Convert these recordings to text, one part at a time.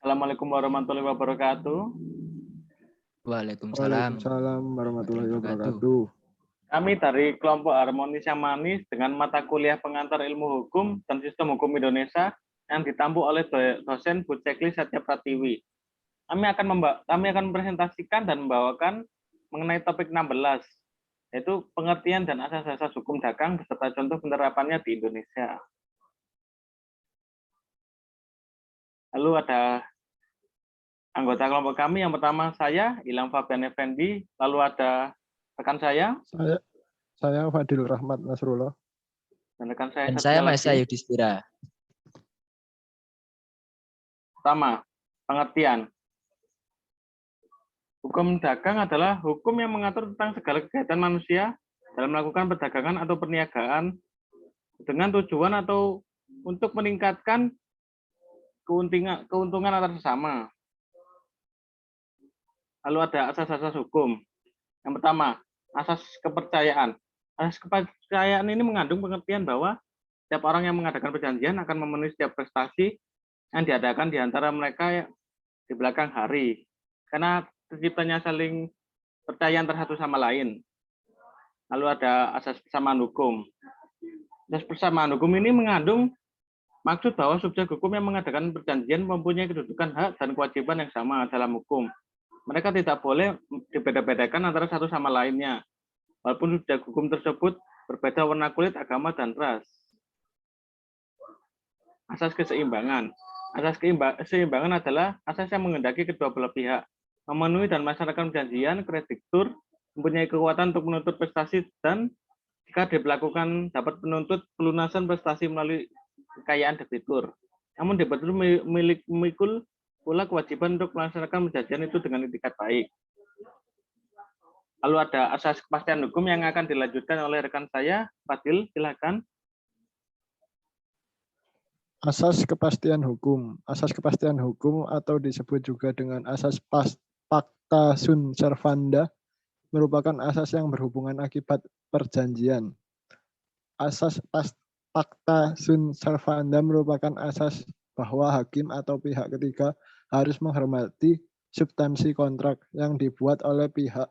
Assalamualaikum warahmatullahi wabarakatuh. Waalaikumsalam Waalaikumsalam warahmatullahi wabarakatuh. Kami dari kelompok Harmonis yang Manis dengan mata kuliah pengantar ilmu hukum dan sistem hukum Indonesia yang ditampu oleh dosen Bu Cekli Satya Pratiwi. Kami akan mempresentasikan dan membawakan mengenai topik 16, yaitu pengertian dan asas-asas hukum dagang beserta contoh penerapannya di Indonesia. Lalu ada anggota kelompok kami, yang pertama saya, Ilham Fabian Effendi, lalu ada rekan saya. Saya Fadil Rahmat Nasrullah. Dan rekan saya, dan saya Maesa Yudhistira. Pertama, pengertian. Hukum dagang adalah hukum yang mengatur tentang segala kegiatan manusia dalam melakukan perdagangan atau perniagaan dengan tujuan atau untuk meningkatkan keuntungan antar sesama. Lalu ada asas-asas hukum. Yang pertama, asas kepercayaan. Asas kepercayaan ini mengandung pengertian bahwa setiap orang yang mengadakan perjanjian akan memenuhi setiap prestasi yang diadakan di antara mereka di belakang hari. Karena terciptanya saling percaya antara satu sama lain. Lalu ada asas persamaan hukum. Asas persamaan hukum ini mengandung maksud bahwa subjek hukum yang mengadakan perjanjian mempunyai kedudukan hak dan kewajiban yang sama dalam hukum. Mereka tidak boleh dibeda-bedakan antara satu sama lainnya, walaupun subjek hukum tersebut berbeda warna kulit, agama, dan ras. Asas keseimbangan. Asas keseimbangan adalah asas yang menghendaki kedua belah pihak memenuhi dan melaksanakan perjanjian. Kreditur mempunyai kekuatan untuk menuntut prestasi dan jika diberlakukan dapat menuntut pelunasan prestasi melalui kekayaan debitur. Namun debitur memikul pula kewajiban untuk melaksanakan perjanjian itu dengan itikat baik. Lalu ada asas kepastian hukum yang akan dilanjutkan oleh rekan saya, Fadil, silakan. Asas kepastian hukum. Asas kepastian hukum atau disebut juga dengan asas pacta sunt servanda merupakan asas yang berhubungan akibat perjanjian. Asas pacta sunt servanda merupakan asas bahwa hakim atau pihak ketiga harus menghormati substansi kontrak yang dibuat oleh pihak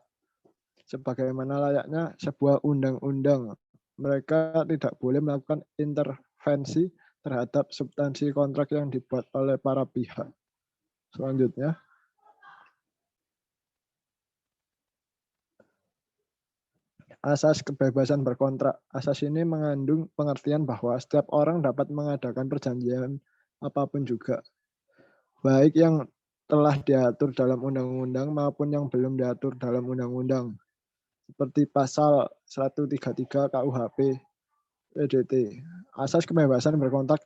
sebagaimana layaknya sebuah undang-undang. Mereka tidak boleh melakukan intervensi terhadap substansi kontrak yang dibuat oleh para pihak. Selanjutnya, asas kebebasan berkontrak. Asas ini mengandung pengertian bahwa setiap orang dapat mengadakan perjanjian apapun juga, baik yang telah diatur dalam undang-undang maupun yang belum diatur dalam undang-undang, seperti pasal 133 KUHP PDT. Asas kebebasan berkontrak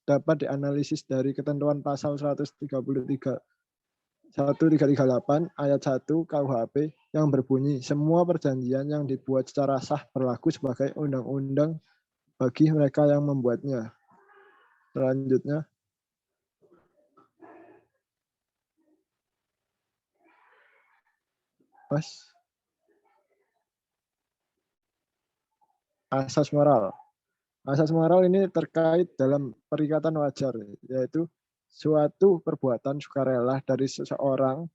dapat dianalisis dari ketentuan pasal 1338 ayat 1 KUHP yang berbunyi semua perjanjian yang dibuat secara sah berlaku sebagai undang-undang bagi mereka yang membuatnya. Selanjutnya, asas moral. Asas moral ini terkait dalam perikatan wajar, yaitu suatu perbuatan sukarela dari seseorang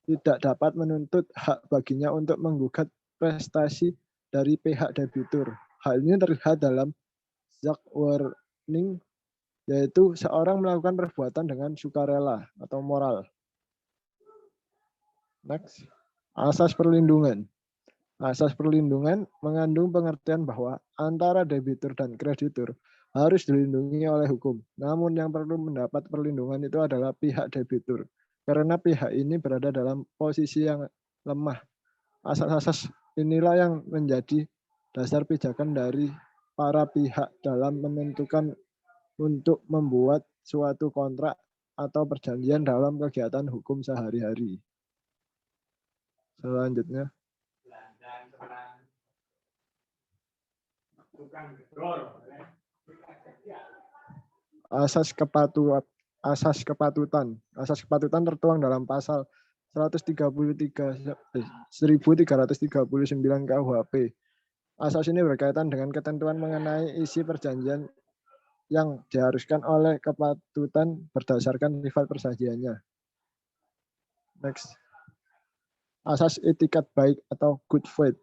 tidak dapat menuntut hak baginya untuk menggugat prestasi dari pihak debitur. Hal ini terlihat dalam Zack warning, yaitu seorang melakukan perbuatan dengan sukarela atau moral. Next, asas perlindungan. Asas perlindungan mengandung pengertian bahwa antara debitur dan kreditur harus dilindungi oleh hukum. Namun yang perlu mendapat perlindungan itu adalah pihak debitur, karena pihak ini berada dalam posisi yang lemah. Asas-asas inilah yang menjadi dasar pijakan dari para pihak dalam menentukan untuk membuat suatu kontrak atau perjanjian dalam kegiatan hukum sehari-hari. Selanjutnya, asas kepatutan. Asas kepatutan tertuang dalam pasal 1339 KUHP. Asas ini berkaitan dengan ketentuan mengenai isi perjanjian yang diharuskan oleh kepatutan berdasarkan sifat perjanjiannya. Next. Asas etikat baik atau good faith.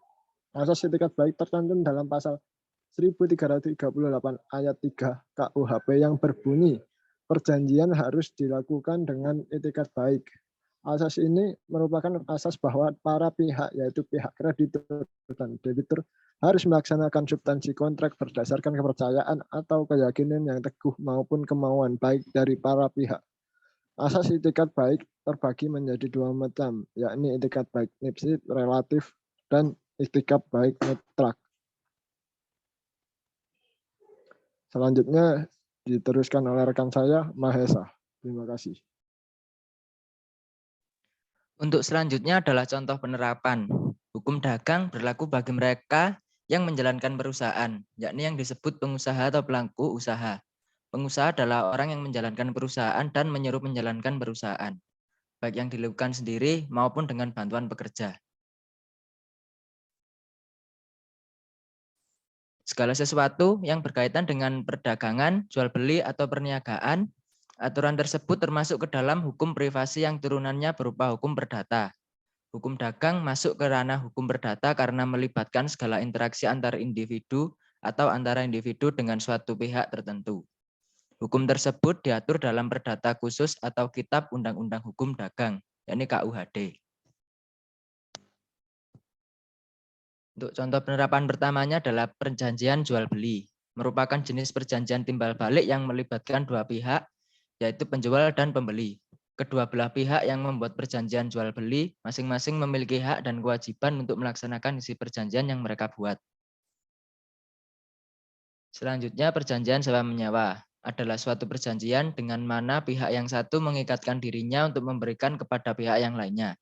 Asas etikat baik tercantum dalam pasal 1338 ayat 3 KUHP yang berbunyi, perjanjian harus dilakukan dengan etikat baik. Asas ini merupakan asas bahwa para pihak, yaitu pihak kreditur dan debitur, harus melaksanakan substansi kontrak berdasarkan kepercayaan atau keyakinan yang teguh maupun kemauan baik dari para pihak. Asas etikat baik terbagi menjadi dua macam, yakni etikat baik nipsit relatif dan etikat baik mutlak. Selanjutnya diteruskan oleh rekan saya, Mahesa. Terima kasih. Untuk selanjutnya adalah contoh penerapan. Hukum dagang berlaku bagi mereka yang menjalankan perusahaan, yakni yang disebut pengusaha atau pelaku usaha. Pengusaha adalah orang yang menjalankan perusahaan dan menyuruh menjalankan perusahaan, baik yang dilakukan sendiri maupun dengan bantuan pekerja. Segala sesuatu yang berkaitan dengan perdagangan, jual beli, atau perniagaan, aturan tersebut termasuk ke dalam hukum privasi yang turunannya berupa hukum perdata. Hukum dagang masuk ke ranah hukum perdata karena melibatkan segala interaksi antar individu atau antara individu dengan suatu pihak tertentu. Hukum tersebut diatur dalam perdata khusus atau Kitab Undang-Undang Hukum Dagang, yakni KUHD. Untuk contoh penerapan pertamanya adalah perjanjian jual beli, merupakan jenis perjanjian timbal balik yang melibatkan dua pihak, yaitu penjual dan pembeli. Kedua belah pihak yang membuat perjanjian jual beli masing-masing memiliki hak dan kewajiban untuk melaksanakan isi perjanjian yang mereka buat. Selanjutnya perjanjian sewa menyewa adalah suatu perjanjian dengan mana pihak yang satu mengikatkan dirinya untuk memberikan kepada pihak yang lainnya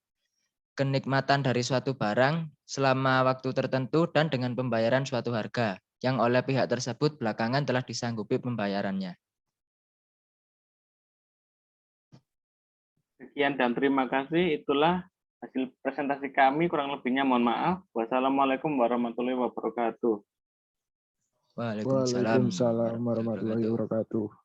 kenikmatan dari suatu barang selama waktu tertentu dan dengan pembayaran suatu harga yang oleh pihak tersebut belakangan telah disanggupi pembayarannya. Sekian dan terima kasih. Itulah hasil presentasi kami. Kurang lebihnya mohon maaf. Wassalamualaikum warahmatullahi wabarakatuh. Waalaikumsalam Waalaikumsalam warahmatullahi wabarakatuh.